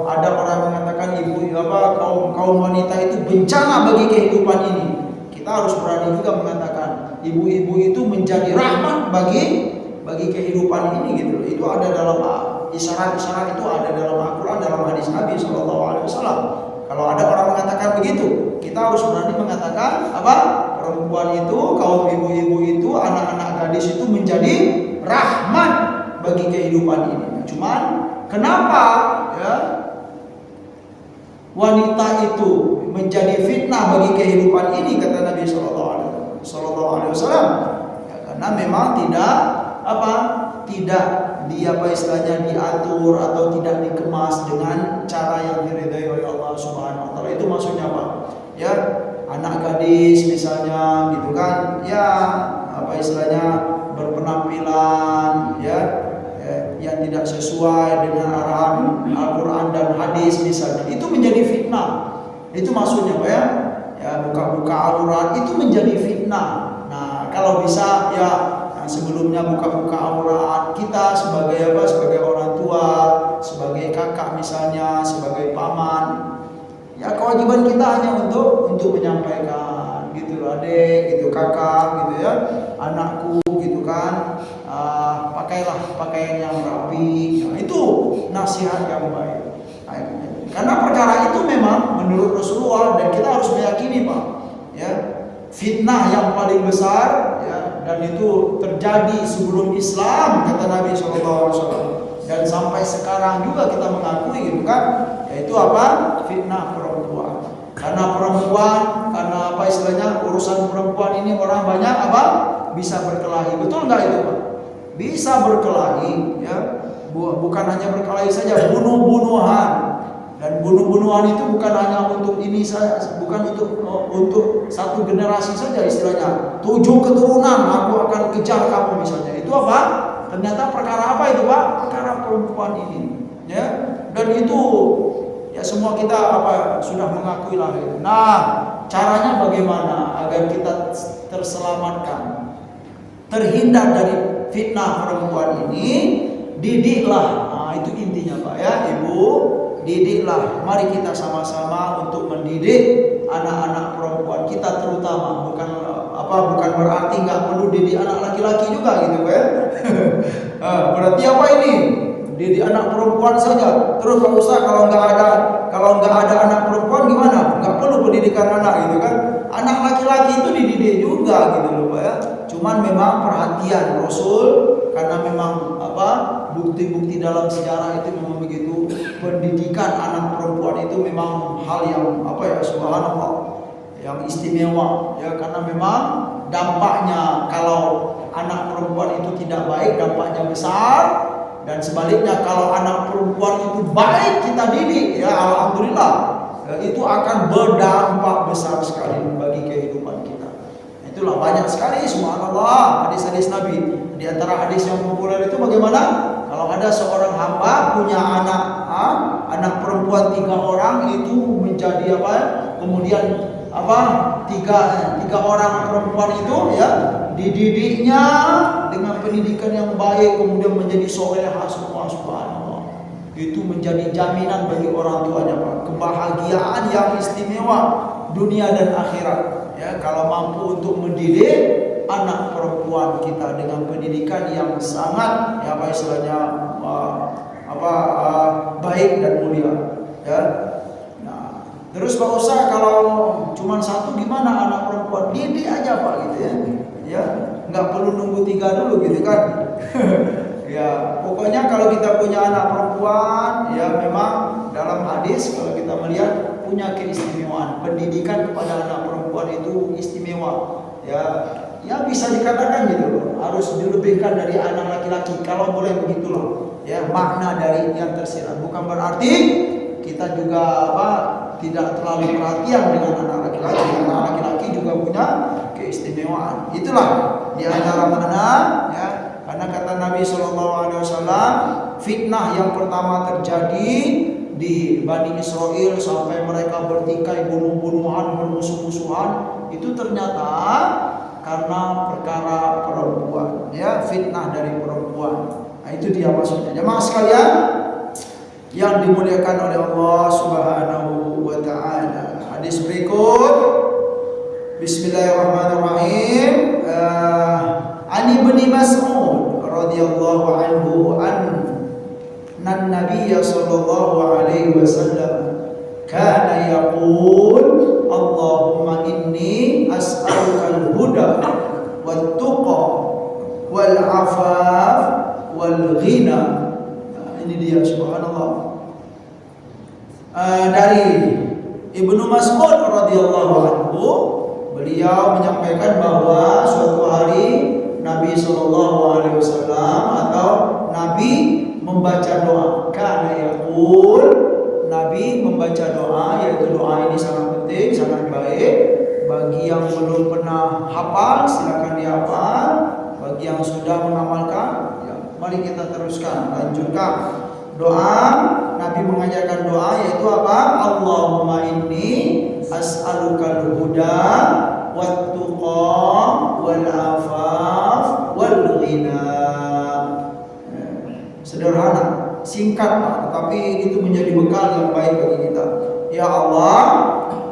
ada orang mengatakan ibu apa kaum wanita itu bencana bagi kehidupan ini, kita harus berani juga mengatakan ibu-ibu itu menjadi rahmat bagi kehidupan ini gitu. Itu ada dalam isyarat-isyarat, itu ada dalam Al-Quran, dalam hadis Nabi Shallallahu Alaihi Wasallam. Kalau ada orang mengatakan begitu, kita harus berani mengatakan apa? Perempuan itu, kaum ibu-ibu itu, anak-anak gadis itu menjadi rahmat bagi kehidupan ini. Cuman kenapa ya wanita itu menjadi fitnah bagi kehidupan ini, kata Nabi Shallallahu Alaihi Wasallam? Ya, karena memang tidak diatur atau tidak dikemas dengan cara yang diridhai oleh Allah Subhanahu Wa Taala. Itu maksudnya apa? Ya, anak gadis misalnya gitu kan, ya apa istilahnya berpenampilan ya yang tidak sesuai dengan arahan Al-Quran dan hadis misalnya, itu menjadi fitnah. Itu maksudnya Pak ya. Ya, buka-buka aurat itu menjadi fitnah. Nah, kalau bisa ya sebelumnya buka-buka aurat, kita sebagai apa? Sebagai orang tua, sebagai kakak misalnya, sebagai paman, ya kewajiban kita hanya untuk menyampaikan gitu, adik gitu, kakak gitu ya, anakku gitu kan, pakailah pakaian yang rapi. Nah, itu nasihat yang baik. Karena perkara itu memang menurut Rasulullah, dan kita harus meyakini Pak ya, fitnah yang paling besar ya, dan itu terjadi sebelum Islam, kata Nabi SAW, dan sampai sekarang juga kita mengakui gitu kan, yaitu apa? Fitnah perempuan. Karena perempuan, karena apa istilahnya, urusan perempuan ini orang banyak apa? Bisa berkelahi. Betul nggak itu Pak? Bisa berkelahi ya, bukan hanya berkelahi saja, bunuh-bunuhan. Dan bunuh-bunuhan itu bukan hanya untuk ini saja, bukan untuk satu generasi saja istilahnya. 7 keturunan aku akan kejar kamu misalnya. Itu apa? Ternyata perkara apa itu Pak? Perkara perempuan ini. Ya. Dan itu ya semua kita apa sudah mengakui lah itu. Nah, caranya bagaimana agar kita terselamatkan, terhindar dari fitnah perempuan ini? Didiklah. Nah, itu intinya Pak ya, Ibu. Didiklah, mari kita sama-sama untuk mendidik anak-anak perempuan kita terutama. Bukan berarti nggak perlu didik anak laki-laki juga gitu ya. Berarti apa ini? Didik anak perempuan saja. Terus Pak Ustaz, kalau nggak ada anak perempuan gimana? Nggak perlu pendidikan anak gitu kan? Anak laki-laki itu dididik juga gitu loh Pak ya. Cuman memang perhatian Rasul, karena memang bukti-bukti dalam sejarah itu memang begitu. Pendidikan anak perempuan itu memang hal yang subhanallah, yang istimewa ya, karena memang dampaknya kalau anak perempuan itu tidak baik, dampaknya besar, dan sebaliknya kalau anak perempuan itu baik kita didik ya, alhamdulillah ya, itu akan berdampak besar sekali bagi kehidupan kita. Itulah banyak sekali subhanallah hadis-hadis Nabi. Di antara hadis yang populer itu bagaimana? Kalau ada seorang hamba punya anak perempuan 3 orang, itu menjadi kemudian tiga orang perempuan itu ya dididiknya dengan pendidikan yang baik, kemudian menjadi solehah semua, subhanallah. Itu menjadi jaminan bagi orang tuanya Pak, kebahagiaan yang istimewa dunia dan akhirat ya, kalau mampu untuk mendidik anak perempuan kita dengan pendidikan yang sangat baik dan mulia ya. Nah, terus Pak Ustaz, kalau cuma satu gimana anak perempuan? Didik aja Pak gitu ya. Ya, nggak perlu nunggu 3 dulu gitu kan. Ya, pokoknya kalau kita punya anak perempuan, ya memang dalam hadis kalau kita melihat punya keistimewaan. Pendidikan kepada anak perempuan itu istimewa. Ya bisa dikatakan gitu loh, harus dilebihkan dari anak laki-laki kalau boleh begitulah. Ya, makna dari yang tersirat. Bukan berarti kita juga tidak terlalu perhatian dengan anak laki-laki. Anak laki-laki juga punya keistimewaan. Itulah di antara makna, ya. Karena kata Nabi SAW, fitnah yang pertama terjadi di Bani Israel sampai mereka bertikai bunuh-bunuhan, bermusuh-musuhan, itu ternyata karena perkara perempuan, ya, fitnah dari perempuan. Nah, itu dia maksudnya. Jemaah sekalian yang dimuliakan oleh Allah Subhanahu wa taala. Hadis berikut, bismillahirrahmanirrahim. Ani bin Mas'ud radhiyallahu anhu anna Nabiy sallallahu alaihi wasallam kana yaqul Allahumma inni as'aluka al-huda wat-tuqa wal-'afaf wal-ghina. Ini dia, subhanallah. Dari Ibnu Mas'ud radhiyallahu anhu, beliau menyampaikan bahwa suatu hari Nabi sallallahu alaihi wasallam atau Nabi membaca doa. Kana yaqul, Nabi membaca doa, yaitu doa ini sangat penting, sangat baik. Bagi yang belum pernah hafal, silakan dihafal. Bagi yang sudah mengamalkan, ya, mari kita teruskan, lanjutkan. Doa, Nabi mengajarkan doa yaitu apa? Allahumma inni as'alukal huda wat-tuqa wal-'afaf wal-ghina. Sederhana, singkat Pak, tetapi itu menjadi bekal yang baik bagi kita. Ya Allah,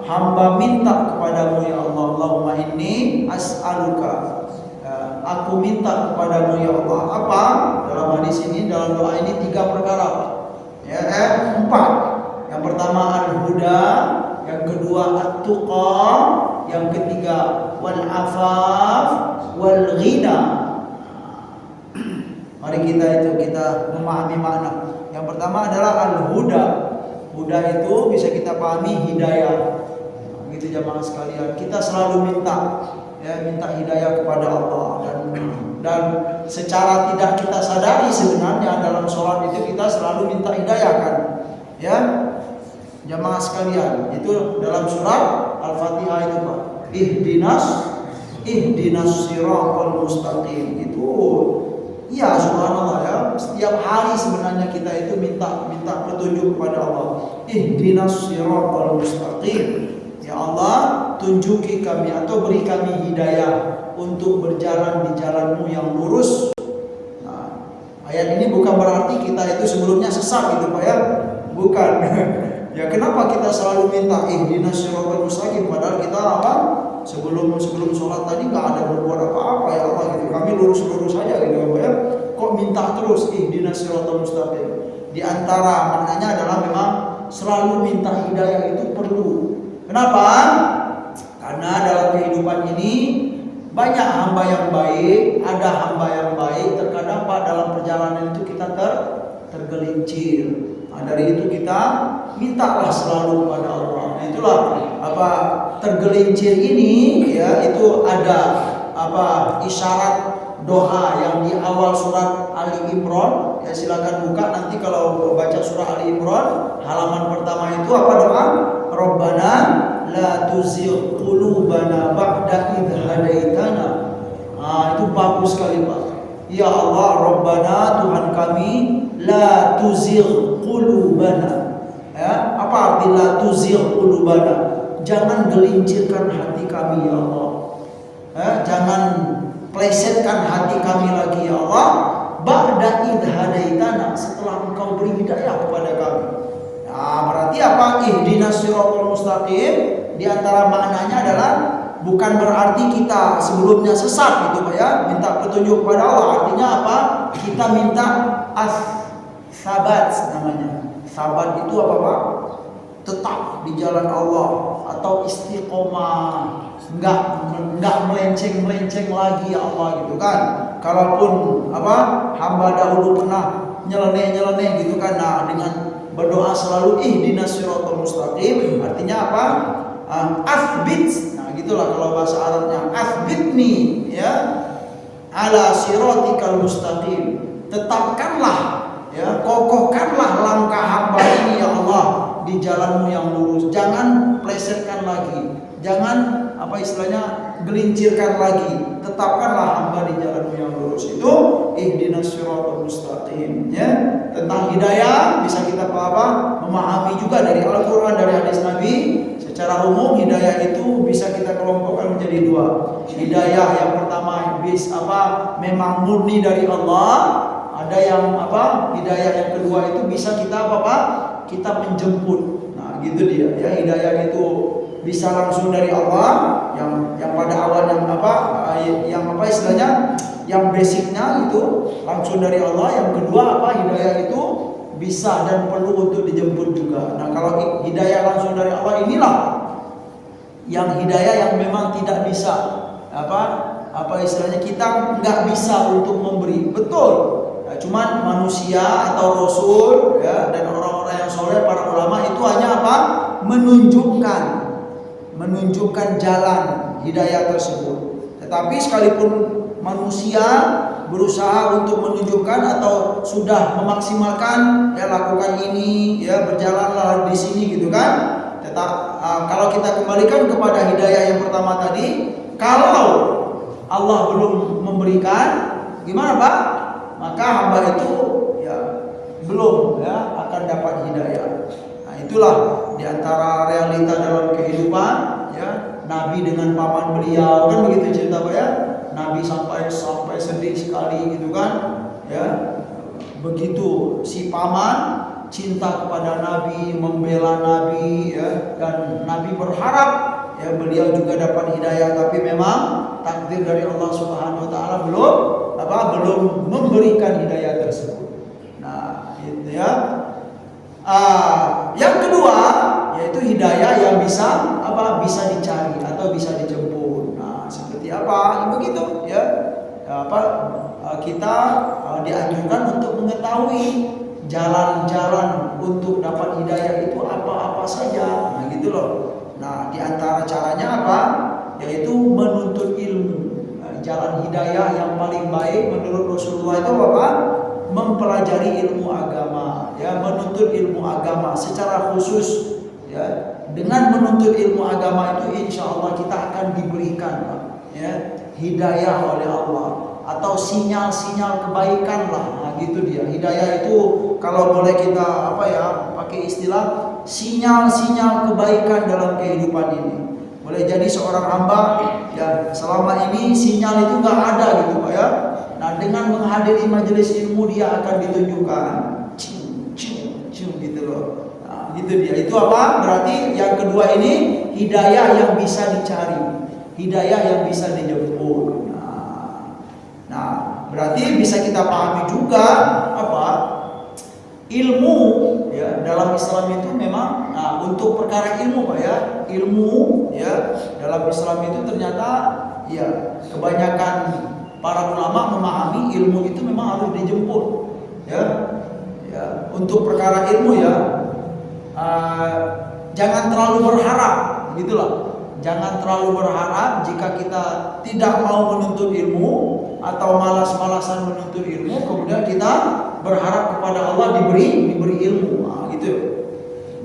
hamba minta kepadamu ya Allah. Allahumma inni as'aluka, aku minta kepadamu ya Allah. Apa? Dalam hadis ini, dalam doa ini 3 perkara. Ya, 4. Yang pertama al-huda, yang kedua at-tuqa, yang ketiga wal-'afaf wal-ghina. Mari kita memahami makna. Yang pertama adalah al-huda. Huda itu bisa kita pahami hidayah. Gitu jamaah sekalian. Kita selalu minta hidayah kepada Allah, dan secara tidak kita sadari sebenarnya dalam sholat itu kita selalu minta hidayah kan, ya jamaah sekalian. Itu dalam surat Al-Fatihah itu Pak, ihdinas siratal mustaqim. Itu ya subhanallah ya, setiap hari sebenarnya kita itu minta petunjuk kepada Allah. Ihdinas siratal mustaqim. Ya Allah, tunjuki kami atau beri kami hidayah untuk berjalan di jalanmu yang lurus. Nah, ayat ini bukan berarti kita itu sebelumnya sesat gitu Pak ya. Bukan. Ya kenapa kita selalu minta ihdinas siratal mustaqim padahal kita apa? Sebelum sholat tadi nggak ada berbuat apa-apa ya Allah gitu. Kami lurus-lurus saja gitu Pak ya. Kok minta terus ihdinas siratal mustaqim? Di antara maknanya adalah memang selalu minta hidayah itu perlu. Kenapa? Karena dalam kehidupan ini banyak hamba yang baik, ada hamba yang baik. Terkadang Pak dalam perjalanan itu kita tergelincir. Nah, dari itu kita mintalah selalu kepada Allah. Nah, itulah apa tergelincir ini ya, itu ada apa isyarat doa yang di awal surat Ali Imran. Ya silakan buka nanti kalau baca surah Ali Imran halaman pertama itu apa doa? Rabbana la tuzigh qulubana ba'da idh hadaitana. Itu bagus sekali Pak. Ya Allah, Rabbana Tuhan kami, la tuzigh qulubana. Ya, apa arti la tuzigh qulubana? Jangan gelincirkan hati kami ya Allah. Jangan plesetkan hati kami lagi ya Allah. Ba'da idh hadaitana, setelah Engkau beri hidayah kepada kami. Nah, berarti apa? Ihdinas siratal mustaqim di antara maknanya adalah bukan berarti kita sebelumnya sesat gitu Pak ya, minta petunjuk kepada Allah. Artinya apa? Kita minta as-sabat namanya. Sabat itu apa Pak? Tetap di jalan Allah atau istiqomah. nggak melenceng lagi ya Allah gitu kan. Kalaupun hamba dahulu pernah nyeleneh gitu kan, nah dengan berdoa selalu ihdinas siratal mustaqim, artinya apa? Athbit, nah gitulah kalau bahasa Arabnya, athbitni ya ala siratikal mustaqim, tetapkanlah ya, kokohkanlah langkah hamba ini ya Allah di jalanmu yang lurus, jangan plesetkan lagi, jangan gelincirkan lagi, tetapkanlah hamba di jalanmu yang lurus. Itu ihdinas siratal mustaqim ya. Tentang hidayah bisa kita memahami juga dari Al-Qur'an, dari hadis Nabi. Secara umum hidayah itu bisa kita kelompokkan menjadi dua. Hidayah yang pertama memang murni dari Allah. Ada yang hidayah yang kedua itu bisa kita kita menjemput. Nah, gitu dia ya. Hidayah itu bisa langsung dari Allah yang pada awalnya yang basicnya itu langsung dari Allah. Yang kedua hidayah itu bisa dan perlu untuk dijemput juga. Nah, kalau hidayah langsung dari Allah inilah yang hidayah yang memang tidak bisa kita nggak bisa untuk memberi, betul. Nah, cuman manusia atau rasul ya dan orang-orang yang soleh, para ulama itu hanya menunjukkan jalan hidayah tersebut. Tetapi sekalipun manusia berusaha untuk menunjukkan atau sudah memaksimalkan ya, lakukan ini ya, berjalanlah di sini gitu kan. Kalau kita kembalikan kepada hidayah yang pertama tadi, kalau Allah belum memberikan, gimana Pak? Maka hamba itu ya belum ya akan dapat hidayah. Nah, itulah diantara realita dalam kehidupan ya. Nabi dengan paman beliau kan begitu cerita Pak ya. Nabi sampai sedih sekali gitu kan ya. Begitu si paman cinta kepada Nabi, membela Nabi ya, dan Nabi berharap ya beliau juga dapat hidayah, tapi memang takdir dari Allah Subhanahu wa taala belum memberikan hidayah tersebut. Nah, itu ya. Yang kedua yaitu hidayah yang bisa bisa dicari atau bisa dijemput. Nah, seperti apa? Begitu ya. Kita dianjurkan untuk mengetahui jalan-jalan untuk dapat hidayah itu apa-apa saja. Nah, gitu loh. Nah, di antara caranya yaitu menuntut ilmu. Nah, jalan hidayah yang paling baik menurut Rasulullah itu mempelajari ilmu agama, ya, menuntut ilmu agama secara khusus, ya. Dengan menuntut ilmu agama itu insya Allah kita akan diberikan, ya, hidayah oleh Allah atau sinyal-sinyal kebaikan lah. Nah, gitu dia. Hidayah itu kalau boleh kita pakai istilah sinyal-sinyal kebaikan dalam kehidupan ini. Boleh jadi seorang hamba ya selama ini sinyal itu nggak ada gitu Pak ya. Nah, dengan menghadiri majelis ilmu dia akan ditunjukkan gitu loh. Nah, gitu dia. Itu berarti yang kedua ini hidayah yang bisa dicari, hidayah yang bisa dijemput. Nah, berarti bisa kita pahami juga ilmu ya dalam Islam itu memang untuk perkara ilmu Pak ya. Ilmu ya dalam Islam itu ternyata ya kebanyakan para ulama memahami ilmu itu memang harus dijemput ya. Ya, untuk perkara ilmu ya jangan terlalu berharap gitulah. Jangan terlalu berharap jika kita tidak mau menuntut ilmu atau malas-malasan menuntut ilmu, kemudian kita berharap kepada Allah diberi ilmu. Nah, gitu.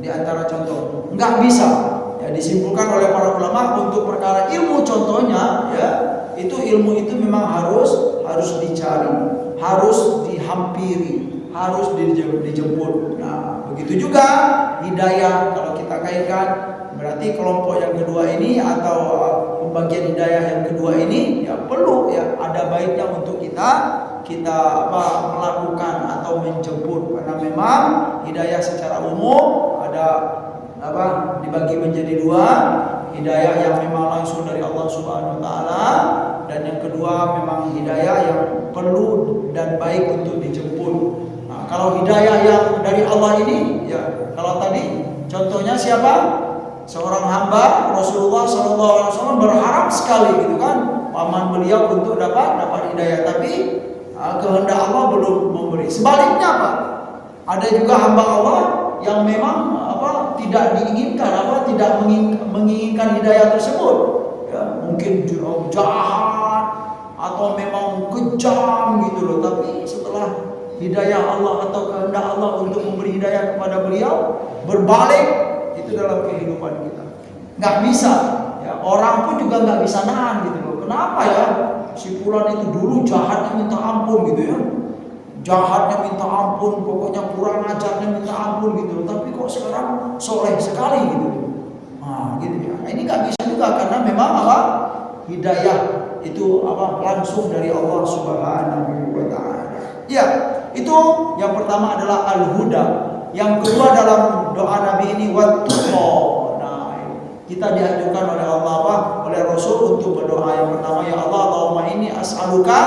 Di antara contoh, nggak bisa. Ya, disimpulkan oleh para ulama untuk perkara ilmu contohnya, ya, itu ilmu itu memang harus dicari, harus dihampiri, harus dijemput. Nah, begitu juga hidayah kalau kita kaitkan. Berarti kelompok yang kedua ini atau pembagian hidayah yang kedua ini ya perlu ya ada baiknya untuk kita melakukan atau menjemput, karena memang hidayah secara umum ada dibagi menjadi dua, hidayah yang memang langsung dari Allah Subhanahu wa taala, dan yang kedua memang hidayah yang perlu dan baik untuk dijemput. Nah, kalau hidayah yang dari Allah ini ya kalau tadi contohnya siapa? seorang hamba Rasulullah SAW berharap sekali gitu kan, paman beliau untuk dapat hidayah, tapi kehendak Allah belum memberi. Sebaliknya apa? Ada juga hamba Allah yang memang tidak diinginkan tidak menginginkan hidayah tersebut. Ya, mungkin jahat atau memang kejam gitu loh, tapi setelah hidayah Allah atau kehendak Allah untuk memberi hidayah kepada beliau, berbalik itu dalam kehidupan kita. Nggak bisa, ya, orang pun juga nggak bisa nahan gitu loh. Kenapa ya? Si fulan itu dulu jahatnya minta ampun gitu ya. Jahatnya minta ampun, pokoknya kurang ajarnya minta ampun gitu loh. Tapi kok sekarang soleh sekali gitu. Nah, gitu ya. Ini nggak bisa juga karena memang hidayah itu langsung dari Allah Subhanahu wa taala. Ya, itu yang pertama adalah al-huda. Yang kedua dalam doa Nabi ini wat-tuqa. Nah, kita dianjurkan oleh Allah oleh Rasul untuk berdoa. Yang pertama, ya Allah, Allahumma inni as'aluka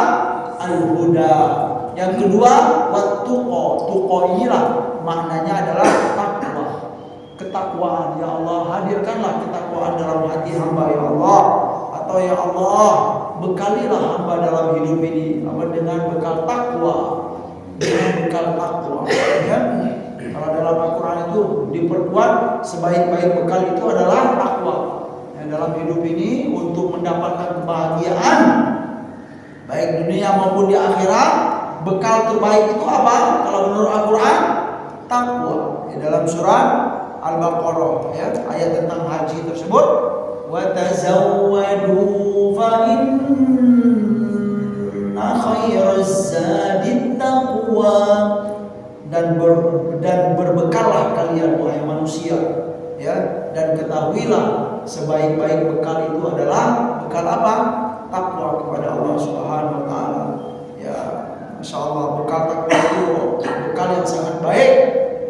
al-huda. Yang kedua, wat-tuqa. Tuqa inilah maknanya adalah takwa. Ketakwaan. Ya Allah, hadirkanlah ketakwaan dalam hati hamba ya Allah. Atau ya Allah, bekalilah hamba dalam hidup ini dengan bekal takwa. Dengan bekal takwa. Ya. Kalau dalam Al-Quran itu diperkuat sebaik-baik bekal itu adalah takwa. Yang dalam hidup ini untuk mendapatkan kebahagiaan baik dunia maupun di akhirat, bekal terbaik itu apa? Kalau menurut Al-Quran, takwa. Dalam surat Al-Baqarah ya, ayat tentang haji tersebut, wa tazawwadu fa inna khairaz zadit taqwa. Dan berbekallah kalian wahai manusia ya, dan ketahuilah sebaik-baik bekal itu adalah bekal apa? Takwa kepada Allah Subhanahu wa taala. Ya, insyaallah bekal takwa itu bekal yang sangat baik,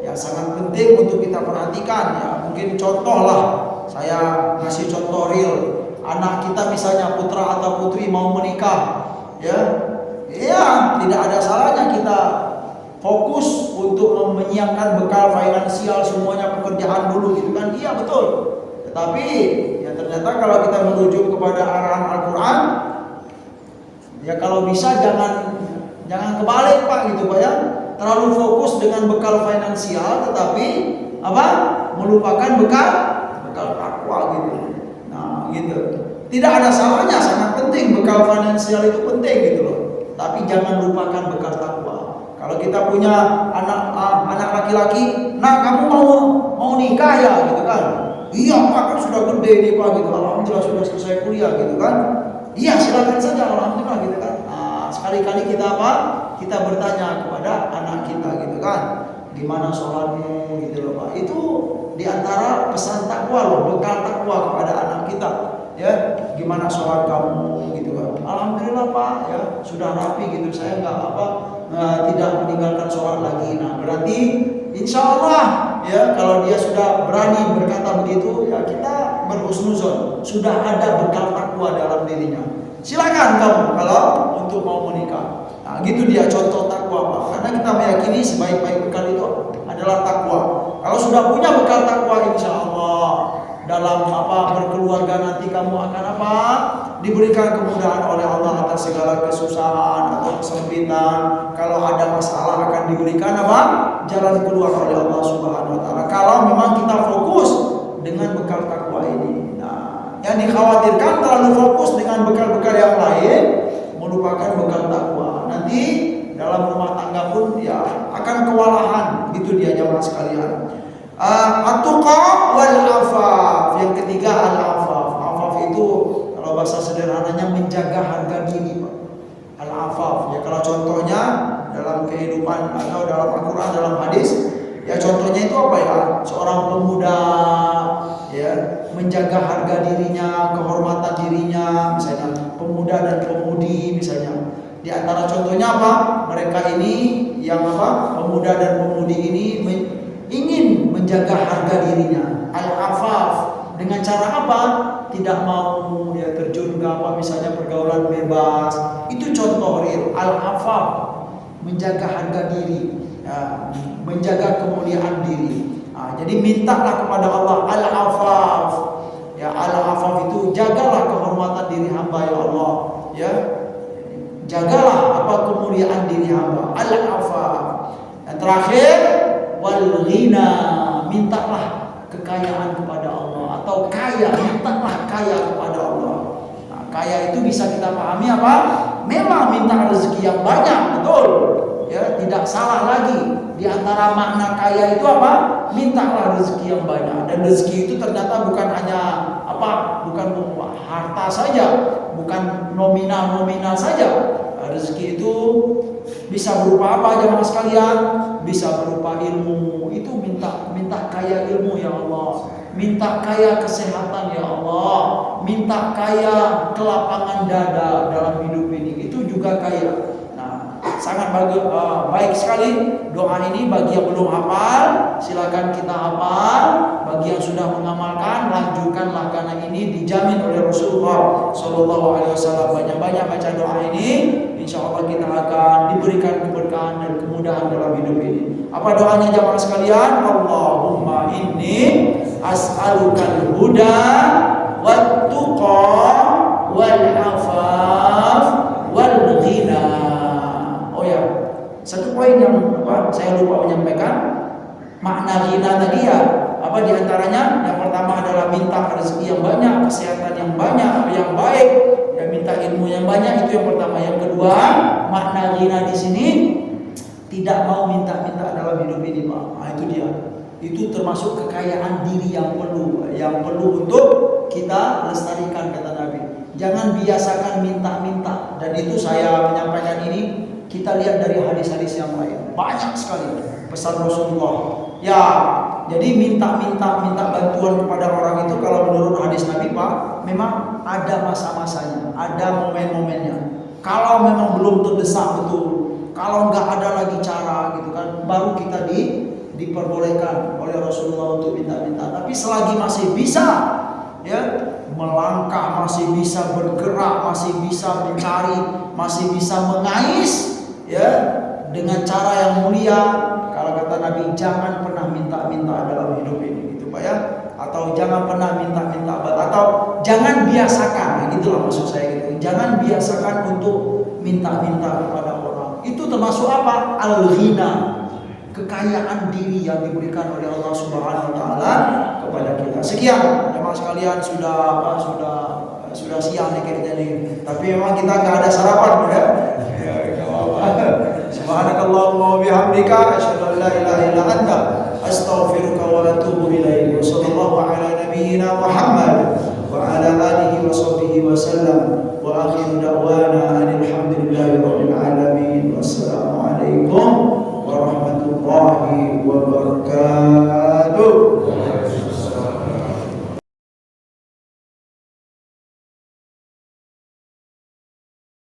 yang sangat penting untuk kita perhatikan ya. Mungkin contoh lah, saya ngasih contoh real. Anak kita misalnya putra atau putri mau menikah ya. Ya, tidak ada salahnya kita fokus untuk menyiapkan bekal finansial semuanya, pekerjaan dulu gitu kan. Iya betul. Tetapi ya ternyata kalau kita merujuk kepada arahan Al-Quran, ya kalau bisa jangan kebalik Pak gitu Pak ya. Terlalu fokus dengan bekal finansial tetapi melupakan bekal takwa gitu. Nah, gitu. Tidak ada salahnya, sangat penting bekal finansial itu penting gitu loh. Tapi jangan lupakan bekal takwa. Kalau kita punya anak laki-laki, nah kamu mau nikah ya gitu kan? Iya Pak, kan sudah gede nih Pak gitu. Alhamdulillah sudah selesai kuliah gitu kan? Iya silakan saja, alhamdulillah gitu kan. Nah, sekali-kali kita kita bertanya kepada anak kita gitu kan, gimana sholatmu gitu loh Pak. Itu diantara pesan takwa loh, bekal takwa kepada anak kita. Ya, gimana sholat kamu gitu kan? Alhamdulillah Pak ya, sudah rapi gitu. Saya tidak meninggalkan sholat lagi. Nah berarti insya Allah ya, kalau dia sudah berani berkata begitu ya, kita berhusnuzon, sudah ada bekal takwa dalam dirinya. Silakan kamu kalau untuk mau menikah. Nah gitu dia contoh takwa Pak. Karena kita meyakini sebaik-baik bekal itu adalah takwa. Kalau sudah punya bekal takwa, insya Allah dalam berkeluarga nanti kamu akan diberikan kemudahan oleh Allah atas segala kesusahan atau kesempitan. Kalau ada masalah akan diberikan jalan keluar oleh Allah Subhanahu wa taala. Kalau memang kita fokus dengan bekal takwa ini. Nah, yang dikhawatirkan terlalu fokus dengan bekal-bekal yang lain, melupakan bekal takwa. Nanti dalam rumah tangga pun ya akan kewalahan. Gitu dia jamaah sekalian. At-tuqa wal afaf. Yang ketiga al-afaf. Afaf itu kalau bahasa sederhananya menjaga harga diri, Pak. Al-afaf. Ya kalau contohnya dalam kehidupan atau dalam Al-Qur'an, dalam hadis, ya contohnya itu apa ya? Seorang pemuda ya menjaga harga dirinya, kehormatan dirinya, misalnya pemuda dan pemudi misalnya. Di antara contohnya apa? Mereka ini yang pemuda dan pemudi ini ingin menjaga harga dirinya, al-afaf, dengan cara apa? Tidak mau dia terjun ke misalnya pergaulan bebas. Itu contoh real al-afaf, menjaga harga diri, ya, menjaga kemuliaan diri. Nah, jadi mintalah kepada Allah al-afaf. Ya, al-afaf itu jagalah kehormatan diri hamba ya Allah. Ya, jagalah kemuliaan diri hamba. Al-afaf. Dan terakhir wal ghina, mintalah kekayaan kepada Allah atau kaya, mintalah kaya kepada Allah. Nah, kaya itu bisa kita pahami apa? Memang minta rezeki yang banyak, betul. Ya, tidak salah lagi. Di antara makna kaya itu apa? Mintalah rezeki yang banyak. Dan rezeki itu ternyata bukan hanya bukan harta saja, bukan nominal saja. Rezeki itu bisa berupa apa jemaah sekalian? Bisa berupa ilmu. Itu minta kaya ilmu ya Allah. Minta kaya kesehatan ya Allah. Minta kaya kelapangan dada dalam hidup ini. Itu juga kaya. Sangat baik sekali doa ini. Bagi yang belum hafal, silakan kita hafal. Bagi yang sudah mengamalkan, lanjutkanlah karena ini dijamin oleh Rasulullah SAW. Banyak-banyak baca doa ini, insya Allah kita akan diberikan keberkahan dan kemudahan dalam hidup ini. Apa doanya jamaah sekalian? Allahumma inni as'alukal huda wat tuqa wal afaf wal ghina. Oh ya, satu poin yang saya lupa menyampaikan, makna ghina tadi ya, di antaranya yang pertama adalah minta rezeki yang banyak, kesehatan yang banyak, yang baik, dan minta ilmu yang banyak, itu yang pertama. Yang kedua, makna ghina di sini tidak mau minta-minta dalam hidup ini, Pak. Nah, itu dia. Itu termasuk kekayaan diri yang perlu untuk kita lestarikan, kata Nabi. Jangan biasakan minta-minta. Dan itu saya menyampaikan ini kita lihat dari hadis-hadis yang lain. Banyak sekali pesan Rasulullah. Ya, jadi minta bantuan kepada orang itu kalau menurut hadis Nabi, Pak, memang ada masa-masanya, ada momen-momennya. Kalau memang belum terdesak betul, kalau nggak ada lagi cara gitu kan, baru kita diperbolehkan oleh Rasulullah untuk minta-minta. Tapi selagi masih bisa, ya, melangkah, masih bisa bergerak, masih bisa mencari, masih bisa mengais, ya, dengan cara yang mulia. Kalau kata Nabi, jangan pernah minta-minta dalam hidup ini, gitu Pak ya. Atau jangan pernah minta-minta, atau jangan biasakan, gitulah maksud saya gitu. Jangan biasakan untuk minta-minta kepada orang. Itu termasuk apa? Al-ghina, kekayaan diri yang diberikan oleh Allah Subhanahu wa taala kepada kita. Sekian, jemaah sekalian, sudah siang nih kayaknya nih. Tapi memang kita nggak ada sarapan ya. Subhanakallahumma wa bihamdika asyhadu an la ilaha illa anta